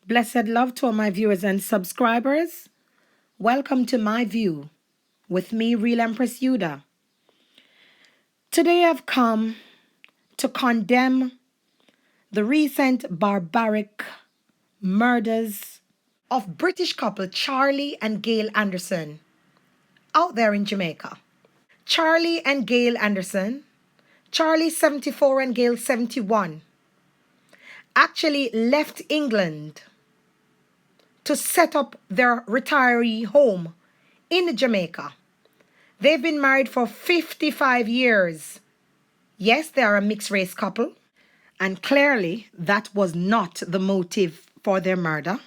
Blessed love to all my viewers and subscribers. Welcome to My View with me, Real Empress Yuda. Today I've come to condemn the recent barbaric murders of British couple Charlie and Gayle Anderson out there in Jamaica. Charlie and Gayle Anderson, Charlie 74 and Gayle 71, actually left England to set up their retiree home in Jamaica. They've been married for 55 years. Yes, they are a mixed race couple, and clearly that was not the motive for their murder.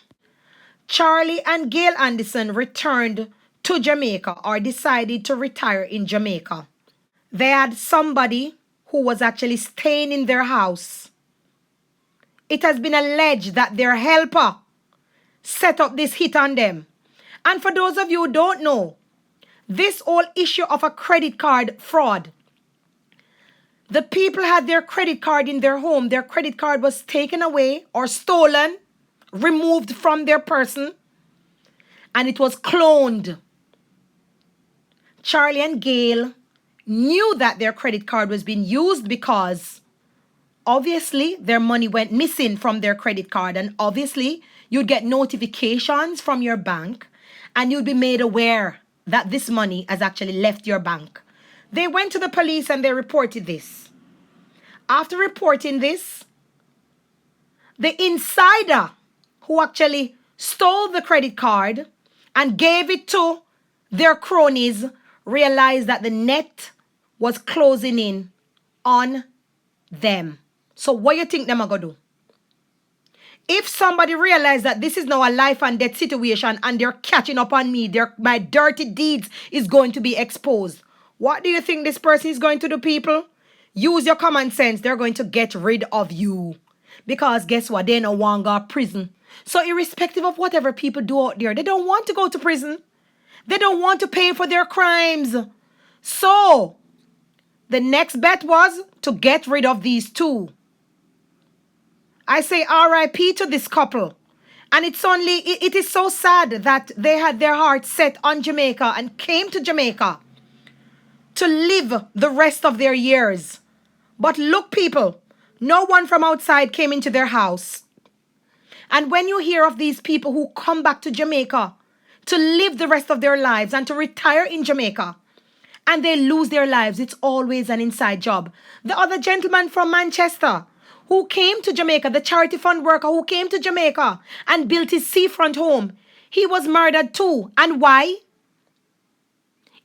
Charlie and Gayle Anderson returned to Jamaica or decided to retire in Jamaica. They had somebody who was actually staying in their house. It has been alleged that their helper set up this hit on them. And for those of you who don't know, this whole issue of a credit card fraud, the people had their credit card in their home. Their credit card was taken away or stolen, removed from their person, and it was cloned. Charlie and Gayle knew that their credit card was being used because obviously their money went missing from their credit card, and obviously you'd get notifications from your bank and you'd be made aware that this money has actually left your bank. They went to the police and they reported this. After reporting this, the insider who actually stole the credit card and gave it to their cronies realized that the net was closing in on them. So what do you think them are going to do? If somebody realized that this is now a life and death situation and they're catching up on me, my dirty deeds is going to be exposed, what do you think this person is going to do, people? Use your common sense. They're going to get rid of you. Because guess what? They no longer prison. So irrespective of whatever people do out there, they don't want to go to prison. They don't want to pay for their crimes. So the next bet was to get rid of these two. I say RIP to this couple. And it is so sad that they had their hearts set on Jamaica and came to Jamaica to live the rest of their years. But look, people, no one from outside came into their house. And when you hear of these people who come back to Jamaica to live the rest of their lives and to retire in Jamaica, and they lose their lives, it's always an inside job. The other gentleman from Manchester who came to Jamaica, the charity fund worker who came to Jamaica and built his seafront home, he was murdered too. And why?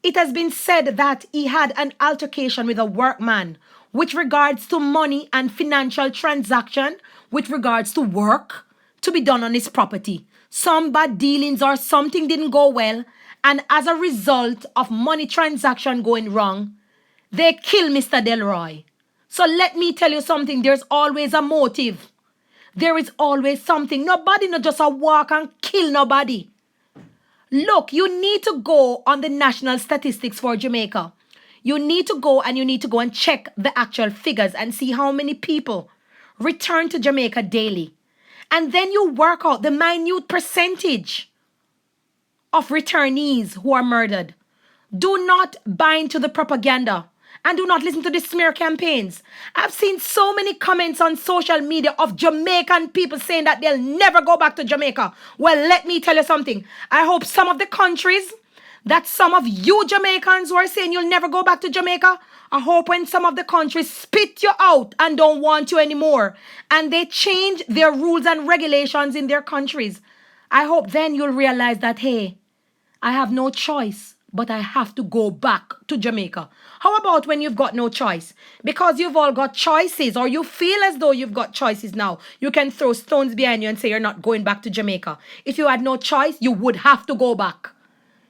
It has been said that he had an altercation with a workman with regards to money and financial transaction, with regards to work to be done on his property. Some bad dealings or something didn't go well, and as a result of money transaction going wrong, they kill Mr. Delroy. So let me tell you something, there's always a motive. There is always something. Nobody not just a walk and kill nobody. Look, you need to go on the national statistics for Jamaica. You need to go and check the actual figures and see how many people return to Jamaica daily. And then you work out the minute percentage of returnees who are murdered. Do not buy into the propaganda and do not listen to the smear campaigns. I've seen so many comments on social media of Jamaican people saying that they'll never go back to Jamaica. Well, let me tell you something. I hope some of the countries that some of you Jamaicans who are saying you'll never go back to Jamaica, I hope when some of the countries spit you out and don't want you anymore, and they change their rules and regulations in their countries, I hope then you'll realize that, hey, I have no choice, but I have to go back to Jamaica. How about when you've got no choice? Because you've all got choices, or you feel as though you've got choices now. You can throw stones behind you and say you're not going back to Jamaica. If you had no choice, you would have to go back.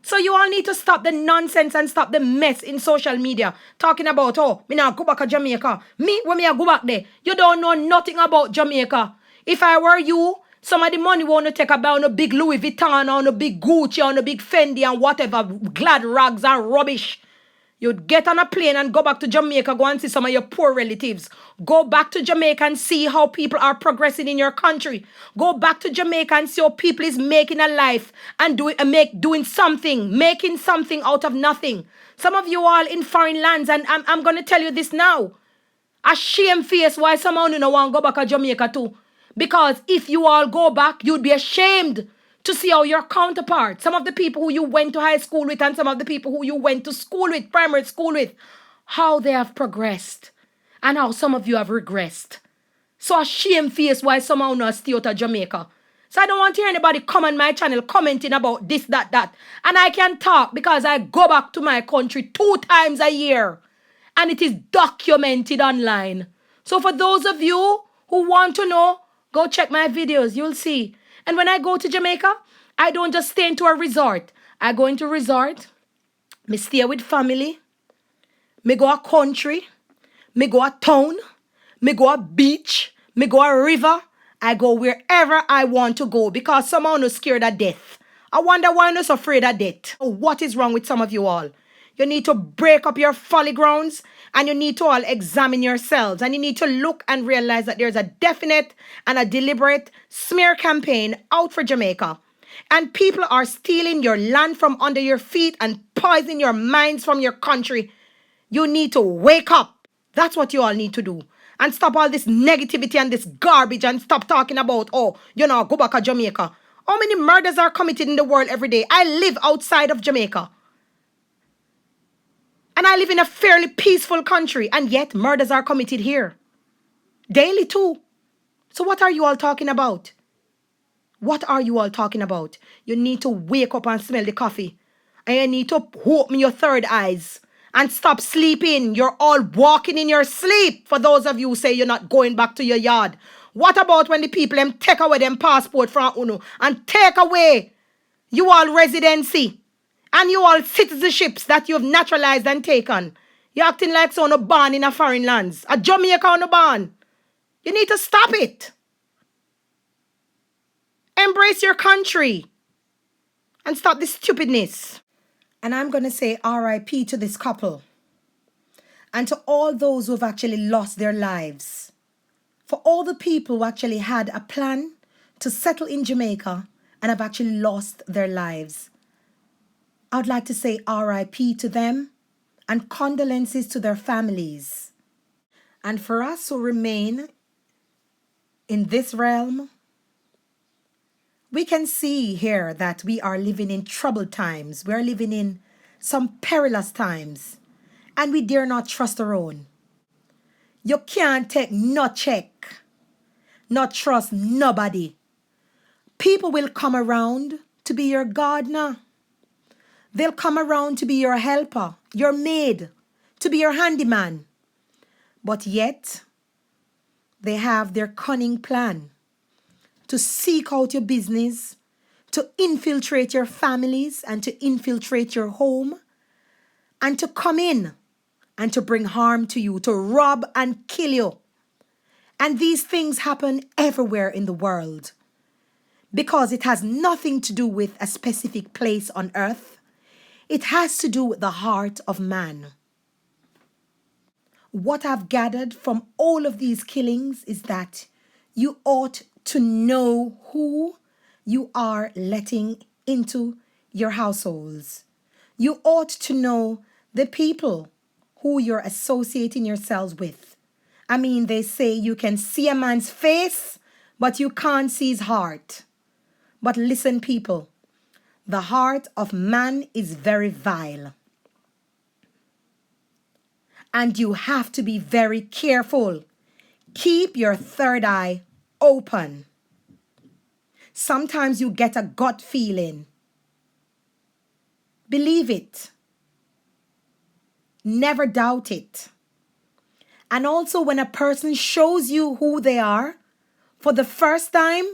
So you all need to stop the nonsense and stop the mess in social media. Talking about, oh, me now go back to Jamaica. Me, when me I go back there, you don't know nothing about Jamaica. If I were you, some of the money want to take about on a big Louis Vuitton, on a big Gucci, on a big Fendi and whatever, glad rags and rubbish. You'd get on a plane and go back to Jamaica, go and see some of your poor relatives. Go back to Jamaica and see how people are progressing in your country. Go back to Jamaica and see how people is making a life and doing something, making something out of nothing. Some of you all in foreign lands, and I'm going to tell you this now. A shame face why some of you don't want to go back to Jamaica too. Because if you all go back, you'd be ashamed to see how your counterparts, some of the people who you went to high school with and some of the people who you went to school with, primary school with, how they have progressed and how some of you have regressed. So a shame face why some of you stay out of Jamaica. So I don't want to hear anybody come on my channel commenting about this, that. And I can talk because I go back to my country 2 times a year. And it is documented online. So for those of you who want to know, go check my videos. You'll see. And when I go to Jamaica, I don't just stay into a resort. I go into a resort. Me stay with family. Me go a country. Me go a town. Me go a beach. Me go a river. I go wherever I want to go because someone is scared of death. I wonder why I'm not so afraid of death. What is wrong with some of you all? You need to break up your folly grounds and you need to all examine yourselves and you need to look and realize that there's a definite and a deliberate smear campaign out for Jamaica. And people are stealing your land from under your feet and poisoning your minds from your country. You need to wake up. That's what you all need to do. And stop all this negativity and this garbage and stop talking about, go back to Jamaica. How many murders are committed in the world every day? I live outside of Jamaica. And I live in a fairly peaceful country, and yet murders are committed here. Daily too. So what are you all talking about? What are you all talking about? You need to wake up and smell the coffee. And you need to open your third eyes and stop sleeping. You're all walking in your sleep. For those of you who say you're not going back to your yard. What about when the people take away them passport from UNO and take away you all residency? And you all citizenships that you've naturalized and taken. You're acting like someone born in a foreign lands. A Jamaica on a born. You need to stop it. Embrace your country. And stop this stupidness. And I'm going to say RIP to this couple. And to all those who've actually lost their lives. For all the people who actually had a plan to settle in Jamaica and have actually lost their lives. I'd like to say RIP to them and condolences to their families. And for us who remain in this realm, we can see here that we are living in troubled times. We are living in some perilous times. And we dare not trust our own. You can't take no check, not trust nobody. People will come around to be your gardener. They'll come around to be your helper, your maid, to be your handyman. But yet, they have their cunning plan to seek out your business, to infiltrate your families and to infiltrate your home, and to come in and to bring harm to you, to rob and kill you. And these things happen everywhere in the world because it has nothing to do with a specific place on earth. It has to do with the heart of man. What I've gathered from all of these killings is that you ought to know who you are letting into your households. You ought to know the people who you're associating yourselves with. I mean, they say you can see a man's face, but you can't see his heart. But listen, people. The heart of man is very vile. And you have to be very careful. Keep your third eye open. Sometimes you get a gut feeling. Believe it. Never doubt it. And also when a person shows you who they are for the first time,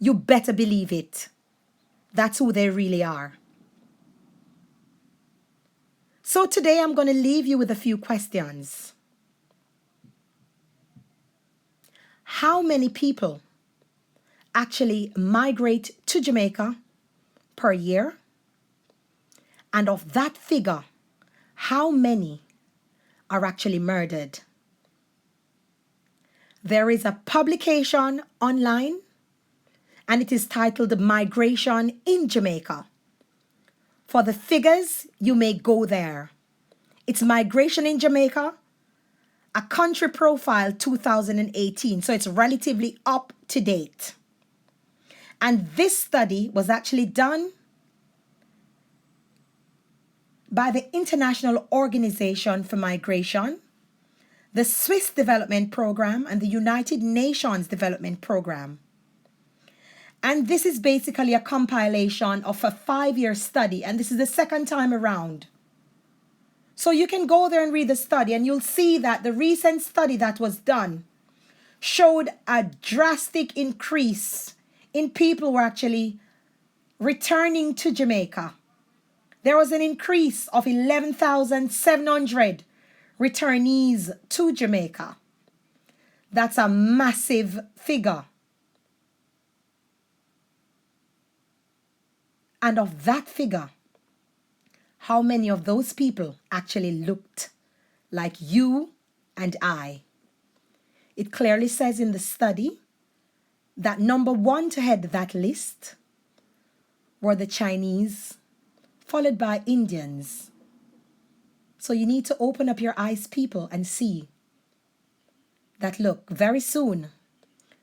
you better believe it. That's who they really are. So today I'm going to leave you with a few questions. How many people actually migrate to Jamaica per year? And of that figure, how many are actually murdered? There is a publication online, and it is titled Migration in Jamaica. For the figures, you may go there. It's Migration in Jamaica, a country profile 2018, so it's relatively up to date. And this study was actually done by the International Organization for Migration, the Swiss Development Program, and the United Nations Development Program. And this is basically a compilation of a 5-year study, and this is the second time around. So you can go there and read the study, and you'll see that the recent study that was done showed a drastic increase in people who are actually returning to Jamaica. There was an increase of 11,700 returnees to Jamaica. That's a massive figure. And of that figure, how many of those people actually looked like you and I? It clearly says in the study that number one to head that list were the Chinese, followed by Indians. So you need to open up your eyes, people, and see that, look, very soon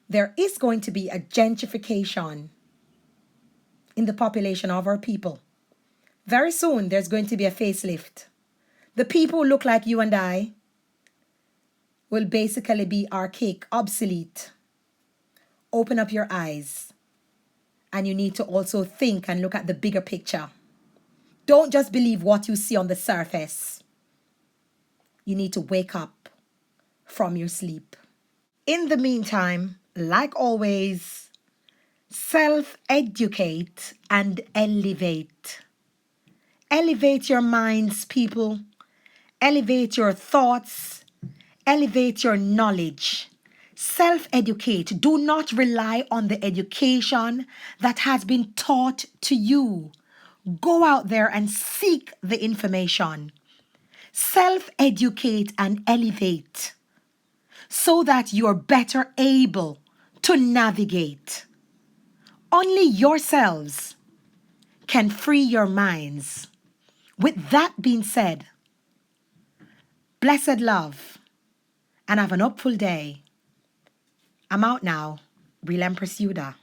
there is going to be a gentrification in the population of our people. Very soon there's going to be a facelift. The people who look like you and I will basically be archaic, obsolete. Open up your eyes, and you need to also think and look at the bigger picture. Don't just believe what you see on the surface. You need to wake up from your sleep. In the meantime, like always, self-educate and elevate. Elevate your minds, people. Elevate your thoughts. Elevate your knowledge. Self-educate. Do not rely on the education that has been taught to you. Go out there and seek the information. Self-educate and elevate so that you're better able to navigate. Only yourselves can free your minds. With that being said, blessed love and have an hopeful day. I'm out now. Real Empress Yuda.